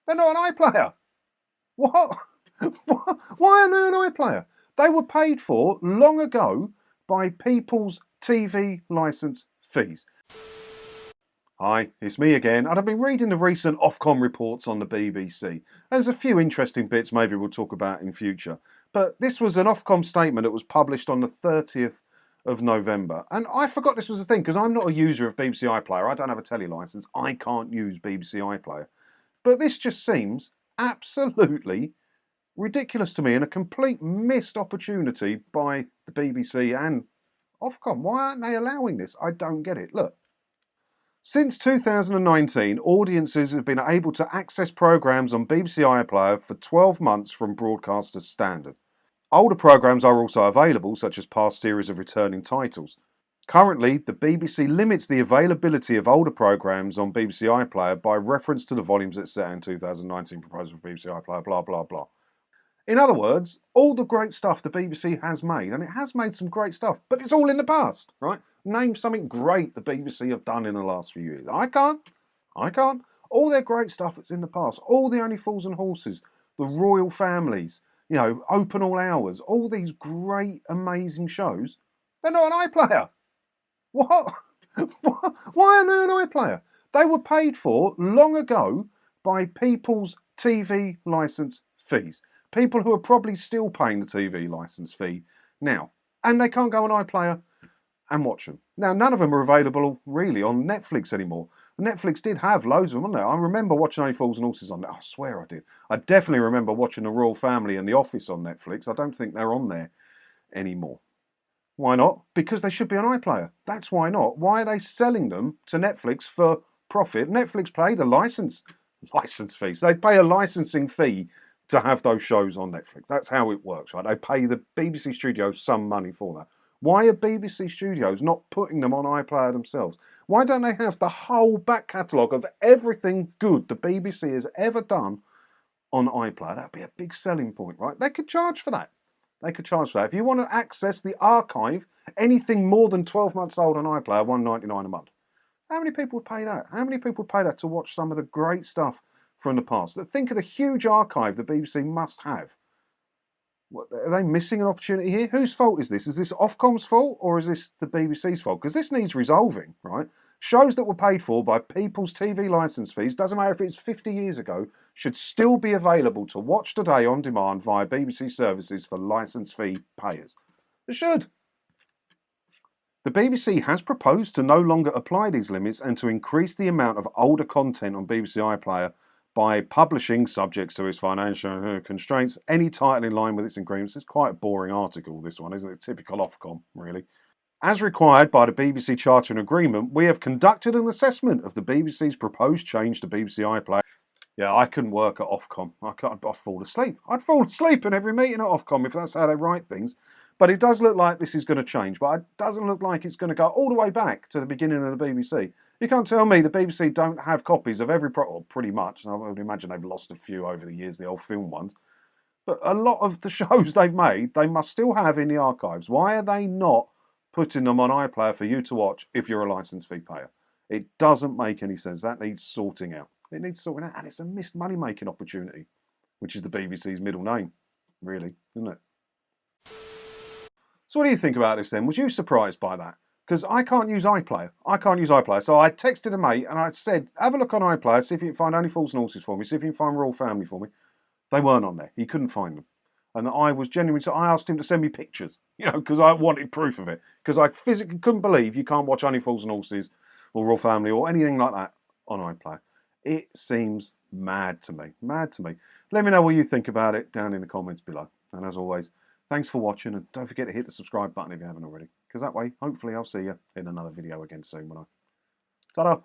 They're not an iPlayer. What? Why are they an iPlayer? They were paid for long ago by people's TV licence fees. Hi, it's me again, and I've been reading the recent Ofcom reports on the BBC. There's a few interesting bits maybe we'll talk about in future, but this was an Ofcom statement that was published on the 30th of November. And I forgot this was a thing, because I'm not a user of BBC iPlayer. I don't have a telly licence. I can't use BBC iPlayer. But this just seems absolutely ridiculous to me and a complete missed opportunity by the BBC and Ofcom. Why aren't they allowing this? I don't get it. Look. Since 2019, audiences have been able to access programmes on BBC iPlayer for 12 months from broadcasters standard. Older programmes are also available, such as past series of returning titles. Currently, the BBC limits the availability of older programmes on BBC iPlayer by reference to the volumes it set in 2019 proposal for BBC iPlayer, blah blah blah. In other words, all the great stuff the BBC has made, and it has made some great stuff, but it's all in the past, right? Name something great the BBC have done in the last few years. I can't. All their great stuff that's in the past, all the Only Fools and Horses, the Royal Families, you know, Open All Hours, all these great, amazing shows, they're not an iPlayer. What? Why are they an iPlayer? They were paid for long ago by people's TV licence fees. People who are probably still paying the TV licence fee now. And they can't go on iPlayer and watch them. Now, none of them are available really on Netflix anymore. Netflix did have loads of them, didn't they? I remember watching Only Fools and Horses on there. I swear I did. I definitely remember watching The Royal Family and The Office on Netflix. I don't think they're on there anymore. Why not? Because they should be on iPlayer. That's why not. Why are they selling them to Netflix for profit? Netflix paid a license fee. So they pay a licensing fee to have those shows on Netflix. That's how it works, right? They pay the BBC studios some money for that. Why are BBC studios not putting them on iPlayer themselves? Why don't they have the whole back catalogue of everything good the BBC has ever done on iPlayer? That would be a big selling point, right? They could charge for that. They could charge for that. If you want to access the archive, anything more than 12 months old on iPlayer, $1.99 a month. How many people would pay that? How many people would pay that to watch some of the great stuff from the past? Think of the huge archive the BBC must have. What, are they missing an opportunity here? Whose fault is this? Is this Ofcom's fault or is this the BBC's fault? Because this needs resolving, right? Shows that were paid for by people's TV licence fees, doesn't matter if it's 50 years ago, should still be available to watch today on demand via BBC services for licence fee payers. It should. The BBC has proposed to no longer apply these limits and to increase the amount of older content on BBC iPlayer by publishing, subject to its financial constraints, any title in line with its agreements. It's quite a boring article, this one, isn't it? Typical Ofcom, really. As required by the BBC Charter and Agreement, we have conducted an assessment of the BBC's proposed change to BBC iPlayer. Yeah, I couldn't work at Ofcom. I'd fall asleep. I'd fall asleep in every meeting at Ofcom if that's how they write things. But it does look like this is going to change. But it doesn't look like it's going to go all the way back to the beginning of the BBC. You can't tell me the BBC don't have copies of every pretty much. And I would imagine they've lost a few over the years, the old film ones. But a lot of the shows they've made, they must still have in the archives. Why are they not putting them on iPlayer for you to watch if you're a licence fee payer? It doesn't make any sense. That needs sorting out. It needs sorting out. And it's a missed money-making opportunity, which is the BBC's middle name, really, isn't it? So what do you think about this then? Was you surprised by that? Because I can't use iPlayer. So I texted a mate and I said, have a look on iPlayer, see if you can find Only Fools and Horses for me, see if you can find Royal Family for me. They weren't on there. He couldn't find them. And I was genuinely, so I asked him to send me pictures, because I wanted proof of it. Because I physically couldn't believe you can't watch Only Fools and Horses or Royal Family or anything like that on iPlayer. It seems mad to me. Let me know what you think about it down in the comments below. And as always, thanks for watching, and don't forget to hit the subscribe button if you haven't already, because that way, hopefully, I'll see you in another video again soon. Ta-da!